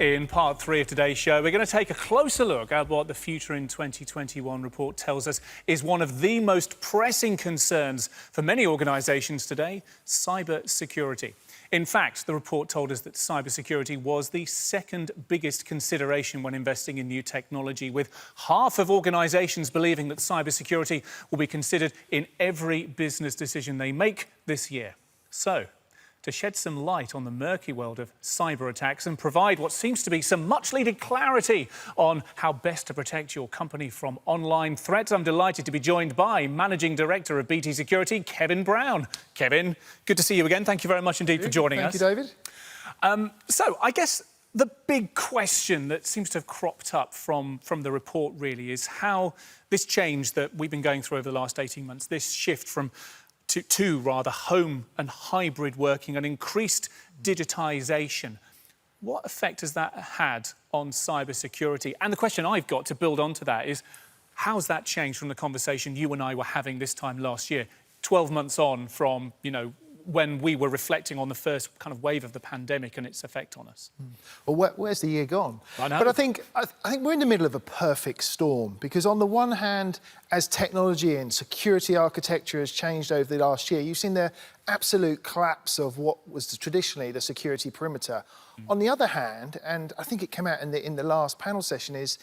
In part 3 of today's show, we're going to take a closer look at what the Future in 2021 report tells us is one of the most pressing concerns for many organisations today: cyber security. In fact, the report told us that cybersecurity was the second biggest consideration when investing in new technology, with half of organisations believing that cybersecurity will be considered in every business decision they make this year. So, to shed some light on the murky world of cyber attacks and provide what seems to be some much-needed clarity on how best to protect your company from online threats, I'm delighted to be joined by Managing Director of BT Security, Kevin Brown. Kevin, good to see you again. Thank you very much indeed for joining us. Thank you, David. So, I guess the big question that seems to have cropped up from the report really is how this change that we've been going through over the last 18 months, this shift from to home and hybrid working and increased digitisation. What effect has that had on cybersecurity? And the question I've got to build onto that is, how's that changed from the conversation you and I were having this time last year, 12 months on from, when we were reflecting on the first kind of wave of the pandemic and its effect on us? Well, where's the year gone? I know. But I think we're in the middle of a perfect storm, because on the one hand, as technology and security architecture has changed over the last year, you've seen the absolute collapse of what was traditionally the security perimeter. On the other hand, and I think it came out in the last panel session, is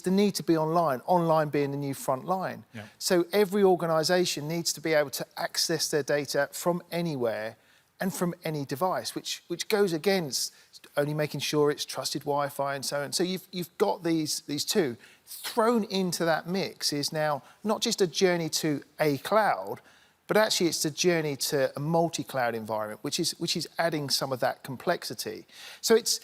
the need to be online being the new front line. Yeah. So every organisation needs to be able to access their data from anywhere and from any device, which goes against only making sure it's trusted Wi-Fi and so on. So you've got these two. Thrown into that mix is now not just a journey to a cloud, but actually it's the journey to a multi-cloud environment, which is adding some of that complexity. So it's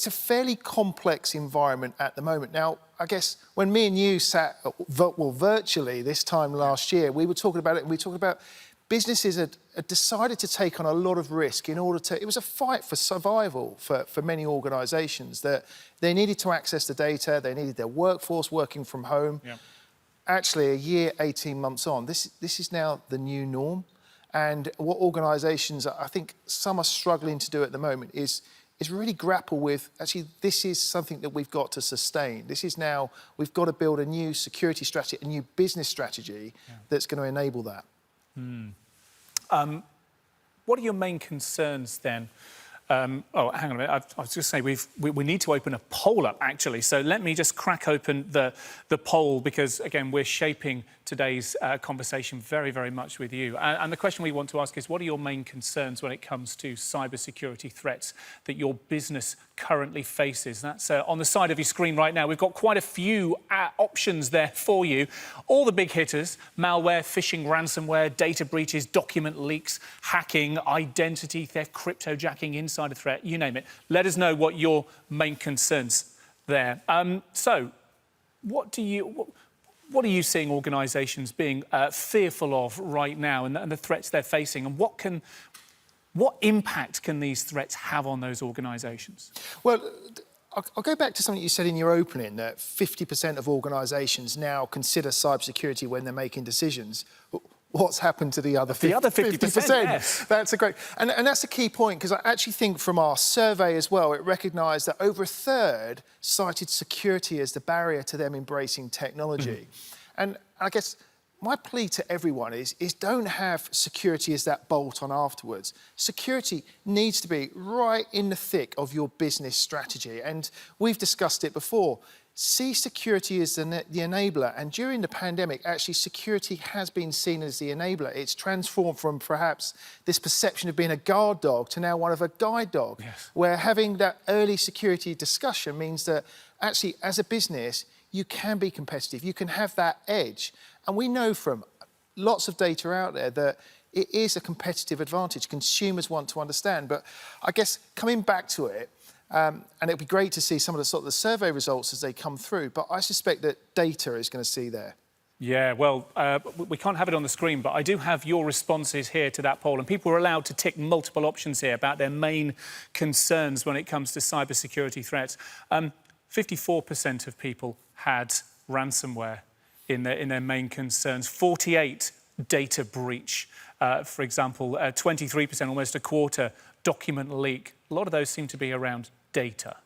a fairly complex environment at the moment. Now, I guess when me and you sat, virtually this time last year, we were talking about it, and we were talking about businesses had decided to take on a lot of risk in order to, it was a fight for survival for many organisations, that they needed to access the data, they needed their workforce working from home. Yeah. Actually, a year, 18 months on, this is now the new norm. And what organisations, I think some are struggling to do at the moment, is really grapple with, actually, this is something that we've got to sustain. This is now, we've got to build a new security strategy, a new business strategy that's going to enable that. What are your main concerns then? Hang on a minute. I was just saying we need to open a poll up, actually. So let me just crack open the poll, because, again, we're shaping today's conversation very, very much with you. And the question we want to ask is, what are your main concerns when it comes to cybersecurity threats that your business currently faces? That's on the side of your screen right now. We've got quite a few options there for you. All the big hitters: malware, phishing, ransomware, data breaches, document leaks, hacking, identity theft, cryptojacking, insider threat, you name it. Let us know what your main concerns there. So, what are you seeing organisations being fearful of right now, and the threats they're facing, and what impact can these threats have on those organisations? Well, I'll go back to something you said in your opening, that 50% of organisations now consider cybersecurity when they're making decisions. What's happened to the other 50%? The other 50%, yes. That's a great... And that's a key point, because I actually think from our survey as well, it recognised that over a third cited security as the barrier to them embracing technology. And I guess my plea to everyone is don't have security as that bolt on afterwards. Security needs to be right in the thick of your business strategy. And we've discussed it before. See security as the enabler, and during the pandemic, actually, security has been seen as the enabler. It's transformed from perhaps this perception of being a guard dog to now one of a guide dog, yes, where having that early security discussion means that actually, as a business, you can be competitive, you can have that edge. And we know from lots of data out there that it is a competitive advantage. Consumers want to understand. But I guess coming back to it, and it'll be great to see some of the survey results as they come through, but I suspect that data is going to see there. Yeah, well, we can't have it on the screen, but I do have your responses here to that poll, and people are allowed to tick multiple options here about their main concerns when it comes to cybersecurity threats. 54% of people had ransomware in their main concerns. 48 data breach, for example. 23%, almost a quarter, document leak. A lot of those seem to be around data.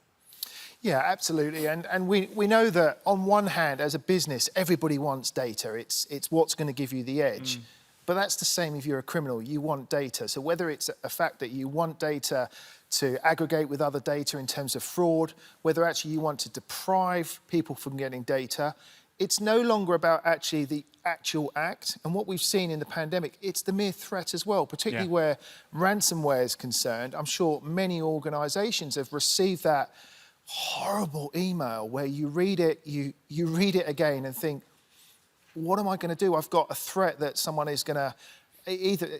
Yeah, absolutely. And we know that on one hand, as a business, everybody wants data. It's what's going to give you the edge. But that's the same if you're a criminal. You want data. So whether it's a fact that you want data to aggregate with other data in terms of fraud, whether actually you want to deprive people from getting data, it's no longer about actually the actual act. And what we've seen in the pandemic, it's the mere threat as well, particularly where ransomware is concerned. I'm sure many organisations have received that horrible email where you read it, you read it again and think, what am I going to do? I've got a threat that someone is going to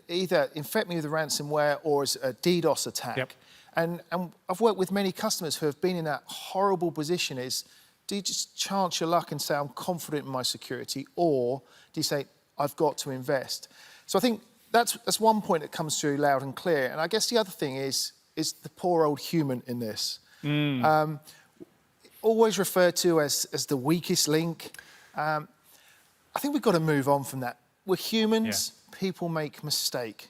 either infect me with a ransomware or as a DDoS attack. And I've worked with many customers who have been in that horrible position is, do you just chance your luck and say, I'm confident in my security? Or do you say, I've got to invest? So I think that's one point that comes through loud and clear. And I guess the other thing is the poor old human in this. Always referred to as the weakest link. I think we've got to move on from that. We're humans, people make mistakes.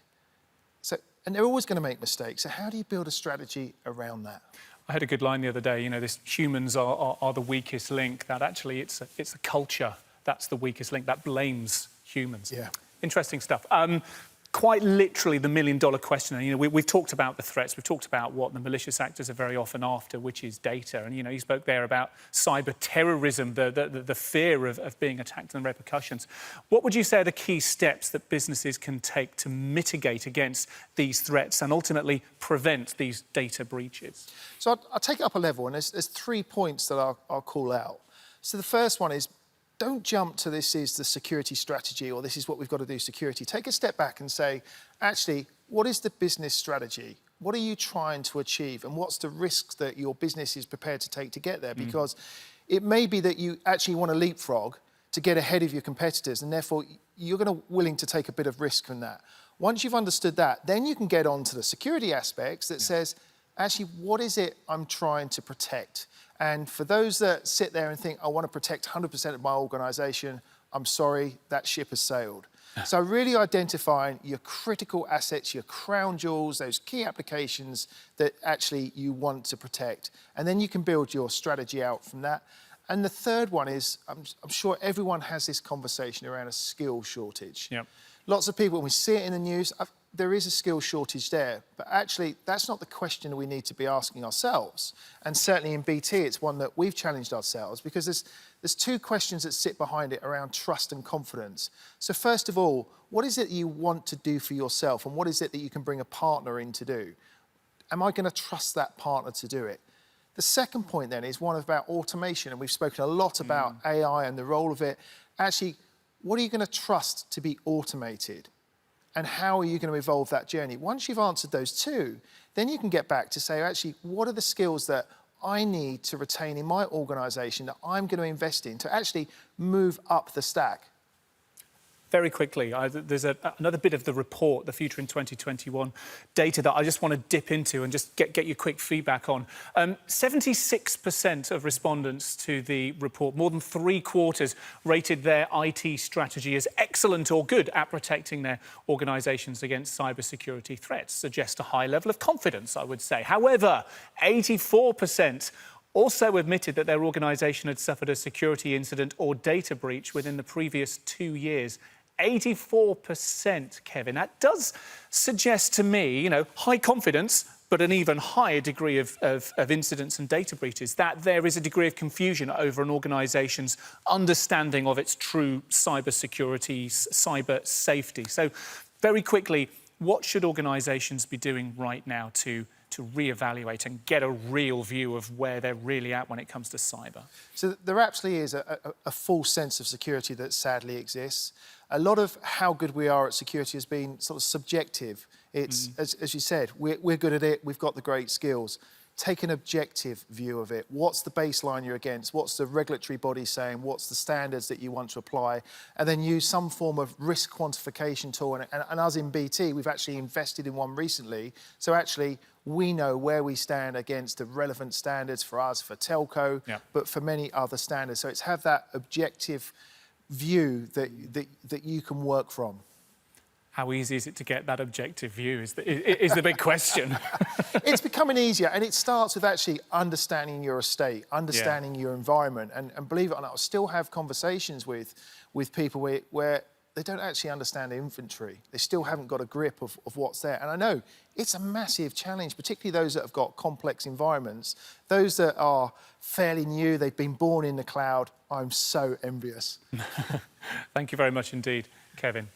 And they're always going to make mistakes. So how do you build a strategy around that? I had a good line the other day, this humans are the weakest link, that actually it's a culture that's the weakest link, that blames humans. Yeah. Interesting stuff. Quite literally the million-dollar question. We've talked about the threats. We've talked about what the malicious actors are very often after, which is data. And, you spoke there about cyber terrorism, the fear of being attacked and the repercussions. What would you say are the key steps that businesses can take to mitigate against these threats and ultimately prevent these data breaches? So I'll take it up a level, and there's 3 points that I'll call out. So the first one is, don't jump to this is the security strategy or this is what we've got to do security. Take a step back and say, actually, what is the business strategy? What are you trying to achieve? And what's the risks that your business is prepared to take to get there? Because it may be that you actually want to leapfrog to get ahead of your competitors, and therefore you're willing to take a bit of risk from that. Once you've understood that, then you can get on to the security aspects that says, actually, what is it I'm trying to protect? And for those that sit there and think, I want to protect 100% of my organisation, I'm sorry, that ship has sailed. So really identifying your critical assets, your crown jewels, those key applications that actually you want to protect. And then you can build your strategy out from that. And the third one is, I'm sure everyone has this conversation around a skill shortage. Lots of people, when we see it in the news, there is a skill shortage there, but actually that's not the question we need to be asking ourselves. And certainly in BT, it's one that we've challenged ourselves because there's 2 questions that sit behind it around trust and confidence. So first of all, what is it you want to do for yourself, and what is it that you can bring a partner in to do? Am I going to trust that partner to do it? The second point then is one about automation, and we've spoken a lot about AI and the role of it. Actually, what are you going to trust to be automated? And how are you going to evolve that journey? Once you've answered those 2, then you can get back to say, actually, what are the skills that I need to retain in my organisation that I'm going to invest in to actually move up the stack? Very quickly, there's another bit of the report, the Future in 2021 data that I just want to dip into and just get your quick feedback on. 76% of respondents to the report, more than 3/4, rated their IT strategy as excellent or good at protecting their organisations against cybersecurity threats. Suggests a high level of confidence, I would say. However, 84% also admitted that their organisation had suffered a security incident or data breach within the previous 2 years. 84%, Kevin. That does suggest to me, high confidence, but an even higher degree of incidents and data breaches, that there is a degree of confusion over an organisation's understanding of its true cyber security, cyber safety. So very quickly, what should organisations be doing right now to reevaluate and get a real view of where they're really at when it comes to cyber? So there absolutely is a false sense of security that sadly exists. A lot of how good we are at security has been sort of subjective. It's, as you said, we're good at it, we've got the great skills. Take an objective view of it. What's the baseline you're against? What's the regulatory body saying? What's the standards that you want to apply? And then use some form of risk quantification tool. And us in BT, we've actually invested in one recently. So actually, we know where we stand against the relevant standards for us, for telco, but for many other standards. So it's have that objective view that you can work from. how easy is it to get that objective view is the big question. It's becoming easier, and it starts with actually understanding your estate, understanding your environment, and believe it or not, I still have conversations with people where they don't actually understand inventory. They still haven't got a grip of what's there. And I know it's a massive challenge, particularly those that have got complex environments. Those that are fairly new, they've been born in the cloud. I'm so envious. Thank you very much indeed, Kevin.